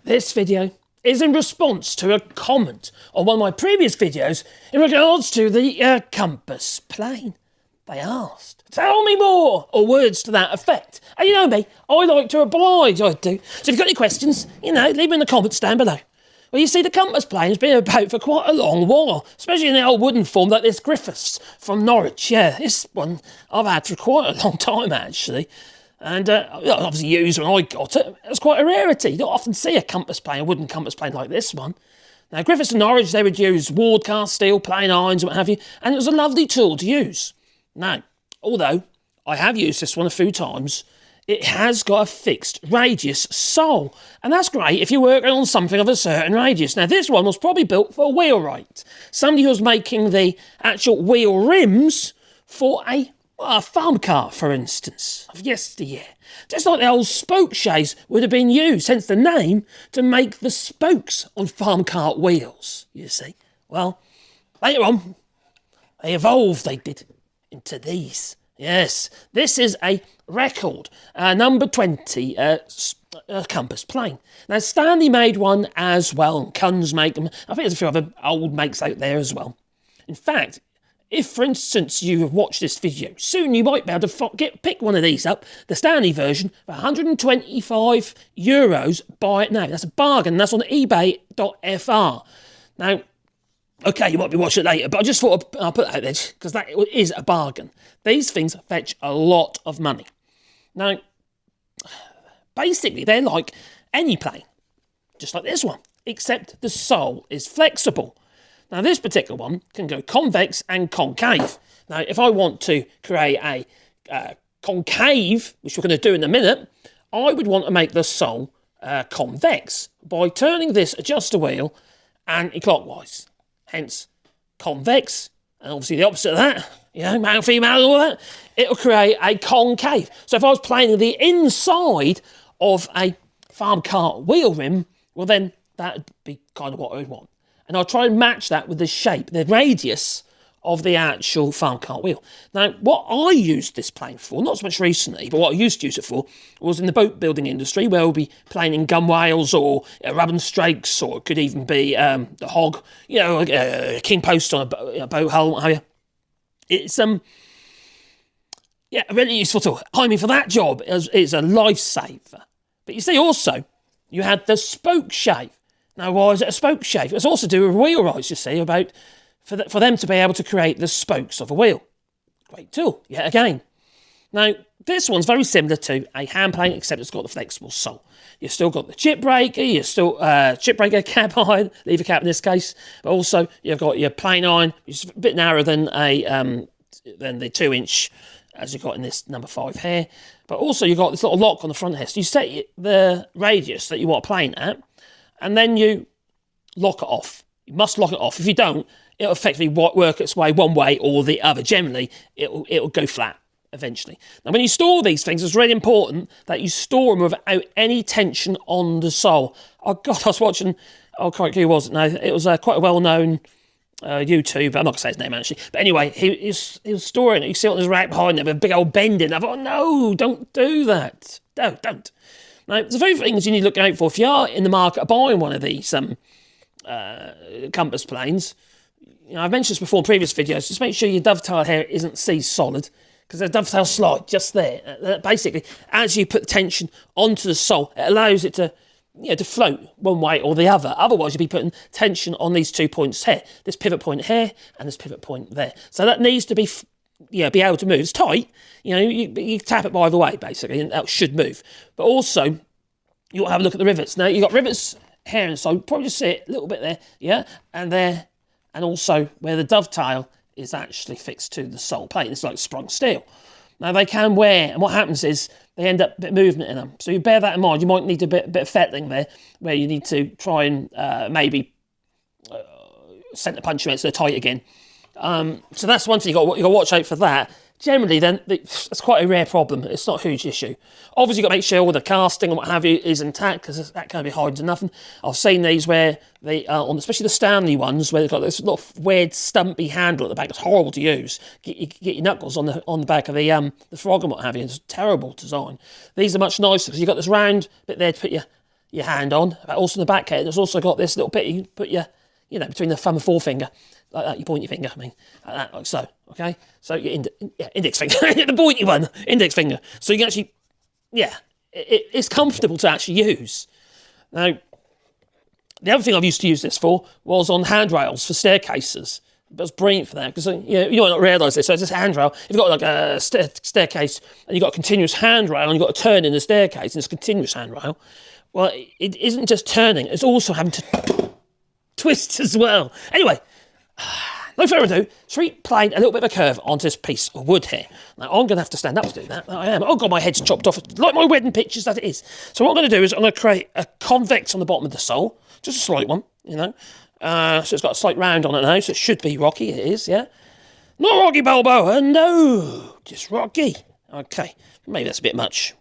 This video is in response to a comment on one of my previous videos in regards to the compass plane. They asked, "Tell me more," or words to that effect. And you know me, I like to oblige, I do. So if you've got any questions, leave them in the comments down below. Well, you see, the compass plane has been about for quite a long while, especially in the old wooden form like this Griffiths from Norwich. Yeah, this one I've had for quite a long time, actually. And obviously used when I got it. It was quite a rarity. You don't often see a compass plane, a wooden compass plane like this one. Now, Griffiths and Norwich, they would use ward cast steel, plain irons, what have you, and it was a lovely tool to use. Now, although I have used this one a few times, it has got a fixed radius sole, and that's great if you're working on something of a certain radius. Now, this one was probably built for a wheelwright. Somebody who was making the actual wheel rims for a farm cart, for instance, of yesteryear. Just like the old spoke shays would have been used, hence the name, to make the spokes on farm cart wheels, you see. Well, later on, they evolved, they did, into these. Yes, this is a record, number 20 compass plane. Now, Stanley made one as well, and Kunz make them. I think there's a few other old makes out there as well. In fact, if, for instance, you have watched this video, soon you might be able to pick one of these up, the Stanley version, for €125. Buy it now. That's a bargain. That's on ebay.fr. Now, okay, you might be watching it later, but I just thought I'll put that out there because that is a bargain. These things fetch a lot of money. Now, basically, they're like any plane, just like this one, except the sole is flexible. Now, this particular one can go convex and concave. Now, if I want to create a concave, which we're going to do in a minute, I would want to make the sole convex by turning this adjuster wheel anti-clockwise. Hence, convex, and obviously the opposite of that, male, female, all that, it'll create a concave. So if I was planing the inside of a farm cart wheel rim, well then, that'd be kind of what I would want. And I'll try and match that with the shape, the radius of the actual farm cart wheel. Now, what I used this plane for, not so much recently, but what I used to use it for, was in the boat building industry, where we'll be planing gunwales or rubbing strakes, or it could even be the hog, a king post on a boat hull, what have you. It's a really useful tool. I mean, for that job, it's a lifesaver. But you see, also, you had the spoke shave. Now, why is it a spoke shave? It's also to do with wheelwrights, you see, for them to be able to create the spokes of a wheel. Great tool, yet again. Now, this one's very similar to a hand plane, except it's got the flexible sole. You've still got the chip breaker, you've still chip breaker cap iron, lever cap in this case, but also you've got your plain iron, which is a bit narrower than the 2-inch, as you've got in this number 5 here. But also you've got this little lock on the front here. So you set the radius that you want to plane at, and then you lock it off. You must lock it off. If you don't, it'll effectively work its way one way or the other. Generally, it'll go flat eventually. Now, when you store these things, it's really important that you store them without any tension on the sole. Oh, God, I was watching, who was it now? It was quite a well-known YouTuber. I'm not going to say his name, actually. But anyway, he was storing it. You see it on his rack behind him with a big old bend in. I thought, no, don't do that. Don't. Now, there's a few things you need to look out for. If you are in the market of buying one of these compass planes, I've mentioned this before in previous videos, just make sure your dovetail here isn't seized solid, because the dovetail slide just there. Basically, as you put tension onto the sole, it allows it to float one way or the other. Otherwise, you'll be putting tension on these 2 points here, this pivot point here and this pivot point there. So that needs to be able to move. It's tight, you tap it by either way, basically, and that should move. But also, you want to have a look at the rivets. Now, you've got rivets here and so probably just see it a little bit there, and there, and also where the dovetail is actually fixed to the sole plate. It's like sprung steel. Now, they can wear, and what happens is they end up a bit of movement in them. So you bear that in mind. You might need a bit of fettling there, where you need to try and maybe centre punch them so they're tight again. So that's one thing you got to watch out for that. Generally, then, it's quite a rare problem. It's not a huge issue. Obviously, you've got to make sure all the casting and what have you is intact, because that can't be hiding to nothing. I've seen these where they especially the Stanley ones, where they've got this little weird stumpy handle at the back. It's horrible to use. Get your knuckles on the back of the frog and what have you. It's a terrible design. These are much nicer because you've got this round bit there to put your your hand on. Also in the back here, there's also got this little bit you put your, between the thumb and forefinger, like that. You point your finger, like that, like so. Okay, so your index finger, the pointy one, index finger. So you can actually, it's comfortable to actually use. Now, the other thing I've used to use this for was on handrails for staircases. But it's brilliant for that because you might not realise this. So it's this handrail. If you've got like a staircase and you've got a continuous handrail and you've got to turn in the staircase and it's a continuous handrail, well, it isn't just turning, it's also having to twist as well. Anyway, no further ado, should we plane a little bit of a curve onto this piece of wood here? Now, I'm going to have to stand up to do that. I am. Oh, God, my head's chopped off, like my wedding pictures as it is. So what I'm going to do is I'm going to create a convex on the bottom of the sole, just a slight one, so it's got a slight round on it now, so it should be rocky. It is, yeah. Not Rocky Balboa, no, just Rocky. Okay, maybe that's a bit much.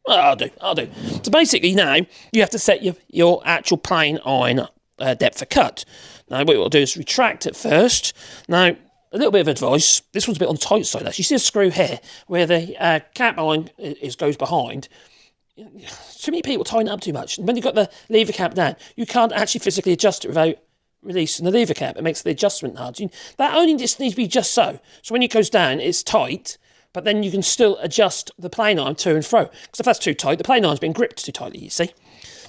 Well, I'll do. So basically now, you have to set your actual plane iron depth of cut. Now what we'll do is retract it first. Now, a little bit of advice, this one's a bit on the tight side actually. You see the screw here, where the cap iron goes behind. Too many people tighten it up too much. And when you've got the lever cap down, you can't actually physically adjust it without releasing the lever cap. It makes the adjustment hard. That only just needs to be just so. So when it goes down, it's tight, but then you can still adjust the plane arm to and fro. Because if that's too tight, the plane arm's been gripped too tightly, you see.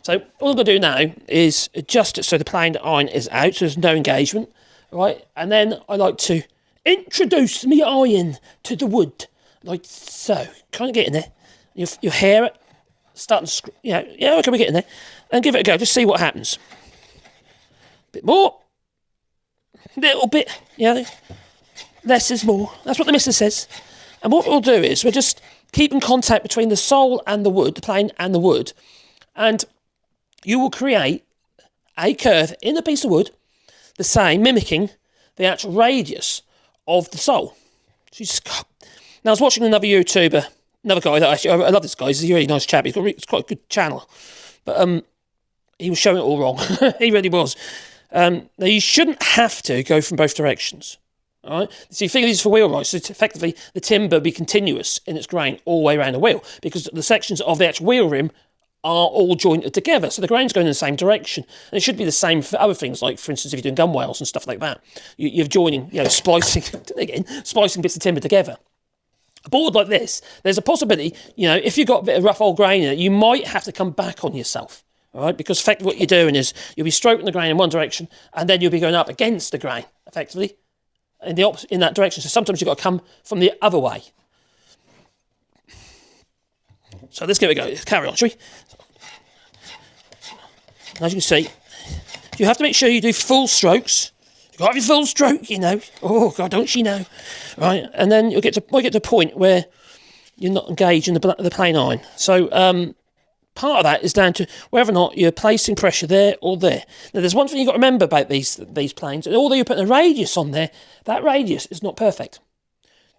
So all I'm going to do now is adjust it so the plane iron is out, so there's no engagement, right? And then I like to introduce my iron to the wood, like so. Kind of get in there. You hear it starting to okay, we get in there. And give it a go, just see what happens. Bit more. Little bit, less is more. That's what the mister says. And what we'll do is we'll just keep in contact between the sole and the wood, the plane and the wood, and you will create a curve in the piece of wood, the same, mimicking the actual radius of the sole. Now, I was watching another YouTuber, another guy that I love this guy, he's a really nice chap, it's quite a good channel, but he was showing it all wrong. He really was. Now, you shouldn't have to go from both directions. All right? So you figure these for wheel rise, so effectively the timber be continuous in its grain all the way around the wheel, because the sections of the actual wheel rim are all jointed together, so the grain's going in the same direction. And it should be the same for other things, like, for instance, if you're doing gunwales and stuff like that. You're joining, splicing, splicing bits of timber together. A board like this, there's a possibility, if you've got a bit of rough old grain in it, you might have to come back on yourself. All right, because effectively what you're doing is you'll be stroking the grain in one direction and then you'll be going up against the grain, effectively, in that direction. So sometimes you've got to come from the other way. So let's give it a go. Let's carry on, shall we? As you can see, you have to make sure you do full strokes. You've got to have your full stroke, Oh, God, don't she know? Right, and then might get to a point where you're not engaged in the plane iron. So, part of that is down to whether or not you're placing pressure there or there. Now, there's one thing you've got to remember about these planes. And although you're putting a radius on there, that radius is not perfect.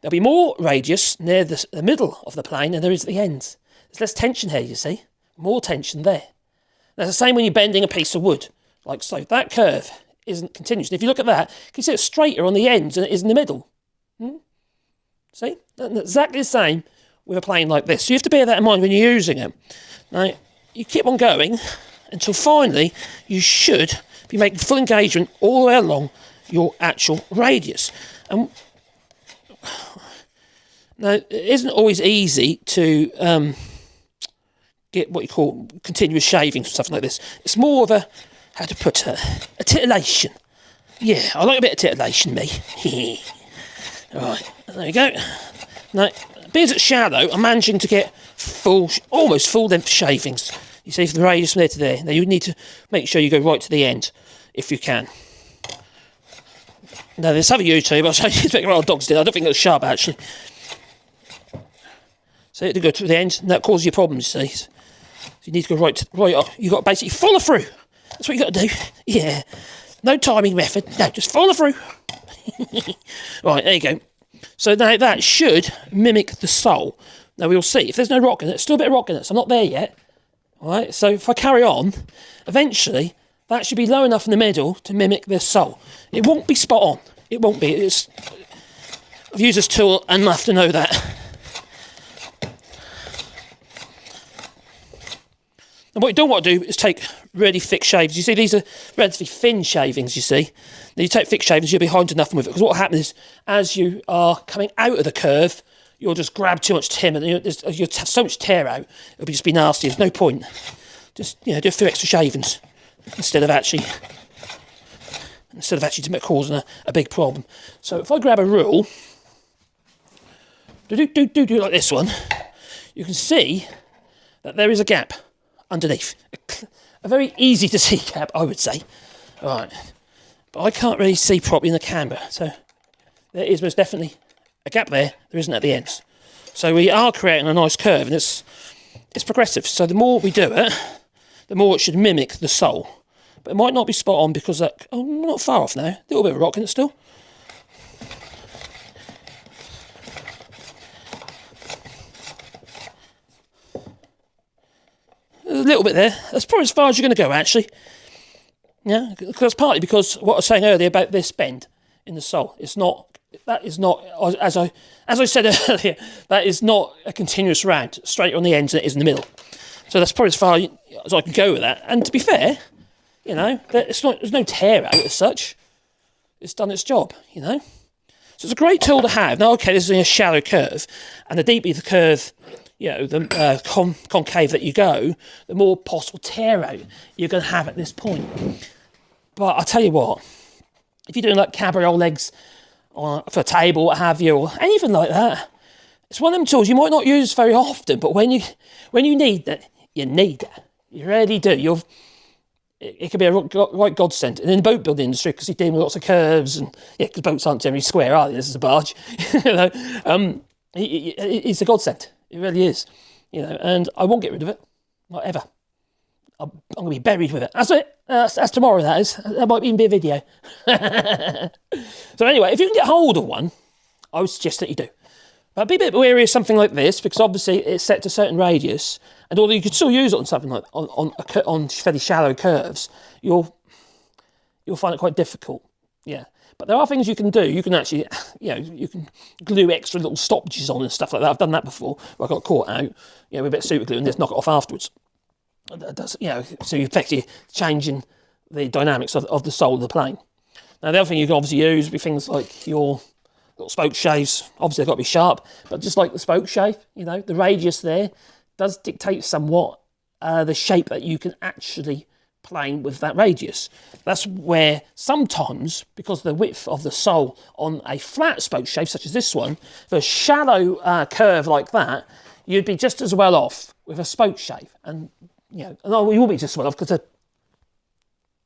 There'll be more radius near the middle of the plane than there is at the ends. There's less tension here, you see. More tension there. Now, it's the same when you're bending a piece of wood, like so. That curve isn't continuous. And if you look at that, you can see it's straighter on the ends than it is in the middle. See? That's exactly the same with a plane like this. So you have to bear that in mind when you're using it. Now, you keep on going until finally you should be making full engagement all the way along your actual radius. And now, it isn't always easy to get what you call continuous shavings and stuff like this. It's more of a titillation. Yeah, I like a bit of titillation, me. Right, there you go. Now, because it's shallow, I'm managing to get almost full length shavings. You see, from the radius from there to there. Now, you need to make sure you go right to the end, if you can. Now, there's other YouTuber, I was expecting what our dogs did. I don't think it was sharp, actually. So you have to go to the end, and that causes you problems, you see. So you need to go right up. You've got to basically follow through. That's what you've got to do. Yeah. No timing method. No, just follow through. Right, there you go. So now that should mimic the sole. Now we'll see. If there's no rock in it, still a bit of rock in it, so I'm not there yet. All right, so if I carry on, eventually that should be low enough in the middle to mimic the sole. It won't be spot on. It won't be. I've used this tool enough to know that. And what you don't want to do is take really thick shavings. You see, these are relatively thin shavings, you see. Then you take thick shavings, you'll be hiding nothing with it. Because what happens is, as you are coming out of the curve, you'll just grab too much tim and you'll have so much tear out, it'll just be nasty. There's no point. Just, do a few extra shavings instead of actually causing a big problem. So if I grab a rule, do like this one, you can see that there is a gap underneath. A very easy to see gap, I would say. All right. But I can't really see properly in the camera. So there is most definitely a gap there. There isn't at the ends. So we are creating a nice curve, and it's progressive. So the more we do it, the more it should mimic the sole. But it might not be spot on because I'm not far off now. A little bit of rock in it still. There's a little bit there. That's probably as far as you're going to go, actually. Yeah, because partly because what I was saying earlier about this bend in the sole. That is not, as I said earlier, that is not a continuous round, straight on the ends than it is in the middle. So that's probably as far as I can go with that. And to be fair, there's no tear out as such. It's done its job, So it's a great tool to have. Now, okay, this is a shallow curve, and the deeper the curve, the concave that you go, the more possible tear out you're going to have at this point. But I'll tell you what, if you're doing like cabriole legs for a table, what have you, or anything like that, it's one of them tools you might not use very often, but when you need that, you need it. You really do. It can be a right godsend. And in the boat building industry, because you're dealing with lots of curves, and because boats aren't generally square, are they? This is a barge. It's a godsend. It really is. And I won't get rid of it, not ever. I'm going to be buried with it. That's it. That's tomorrow, that is. That might even be a video. So anyway, if you can get hold of one, I would suggest that you do. But be a bit wary of something like this, because obviously it's set to a certain radius, and although you could still use it on something like on fairly shallow curves, you'll find it quite difficult. Yeah. But there are things you can do. You can actually, you can glue extra little stoppages on and stuff like that. I've done that before, where I got caught out, with a bit of super glue and just knock it off afterwards. That does, so you're effectively changing the dynamics of the sole of the plane. Now, the other thing you can obviously use would be things like your little spoke shaves. Obviously, they've got to be sharp, but just like the spoke shave, the radius there does dictate somewhat the shape that you can actually plane with that radius. That's where sometimes, because of the width of the sole on a flat spoke shave, such as this one, for a shallow curve like that, you'd be just as well off with a spoke shave. And, you will be just as well off because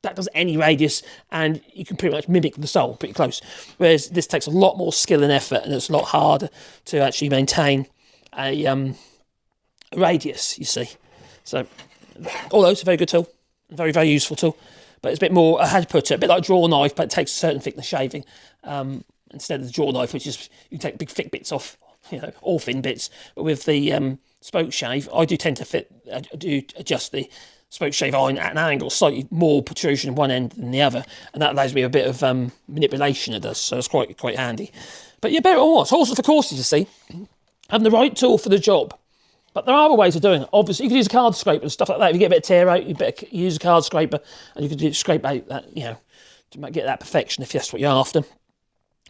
that does any radius and you can pretty much mimic the sole pretty close. Whereas this takes a lot more skill and effort, and it's a lot harder to actually maintain a radius, you see. So, although it's a very good tool, very, very useful tool, but it's a bit more, I had to put it, a bit like a draw knife, but it takes a certain thickness shaving instead of the draw knife, which is, you take big thick bits off, all thin bits. But with the spoke shave, I do tend to adjust the spoke shave iron at an angle, slightly more protrusion in one end than the other, and that allows me a bit of manipulation, it does, so it's quite handy. But you're better on what? Horses for courses, you see. Having the right tool for the job. But there are other ways of doing it. Obviously, you can use a card scraper and stuff like that. If you get a bit of tear out, you better use a card scraper, and you can scrape out that, to get that perfection if that's what you're after.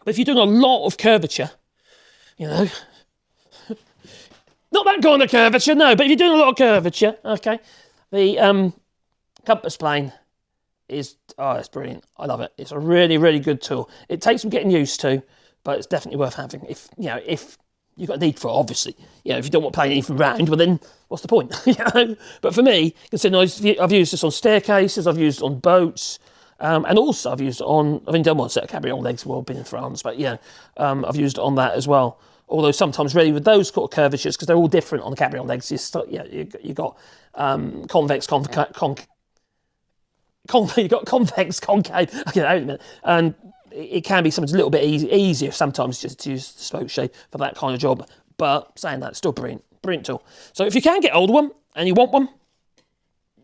But if you're doing a lot of curvature, not that kind of curvature, no, but if you're doing a lot of curvature, okay, the compass plane is, it's brilliant. I love it. It's a really, really good tool. It takes some getting used to, but it's definitely worth having if you've got a need for it, obviously. If you don't want to play anything round, well then, what's the point? But for me, considering I've used this on staircases, I've used it on boats, and also I've used it on, I've only done one set of cabriole legs while I've been in France, but I've used it on that as well. Although sometimes really with those sort of curvatures, because they're all different on the cabriole legs, you've got convex, you've got convex, concave, and it can be something a little bit easier sometimes just to use the spoke shave for that kind of job. But saying that, it's still brilliant tool. So if you can get hold of one and you want one,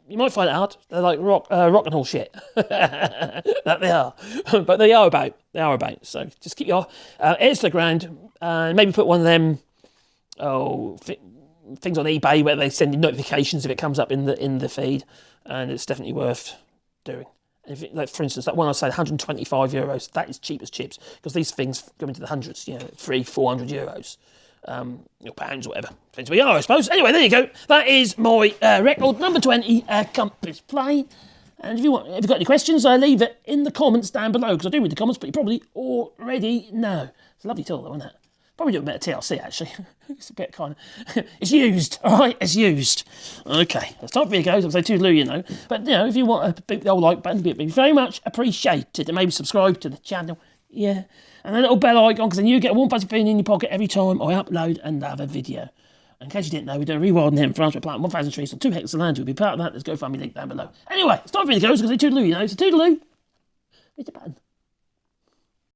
you might find it hard. They're like rock and roll shit. That they are. But they are about. So just keep your ears to the ground and maybe put one of them, things on eBay where they send you notifications if it comes up in the feed, and it's definitely worth doing. If it, like for instance, that one I said, €125, that is cheap as chips, because these things go into the hundreds, you know, €300-400, or pounds, or whatever. Depends where you are, I suppose. Anyway, there you go. That is my record number 20 compass plane. And if you've got any questions, leave it in the comments down below, because I do read the comments, but you probably already know. It's a lovely tool, though, isn't it? Probably do a bit of TLC, actually. It's a bit kind of... It's used, all right? It's used. Okay, it's time for me to go. I'll say toodaloo, you know. But, you know, if you want to beat the old like button, it'd be very much appreciated. And maybe subscribe to the channel. Yeah. And a little bell icon, because then you get a warm fuzzy feeling in your pocket every time I upload another video. And in case you didn't know, we're doing a reward in him for us. We're planting 1,000 trees on 2 hectares of land. We'll be part of that. There's a GoFundMe link down below. Anyway, it's time for me to go. So I'm going to say toodaloo, you know. So toodaloo. Hit the button.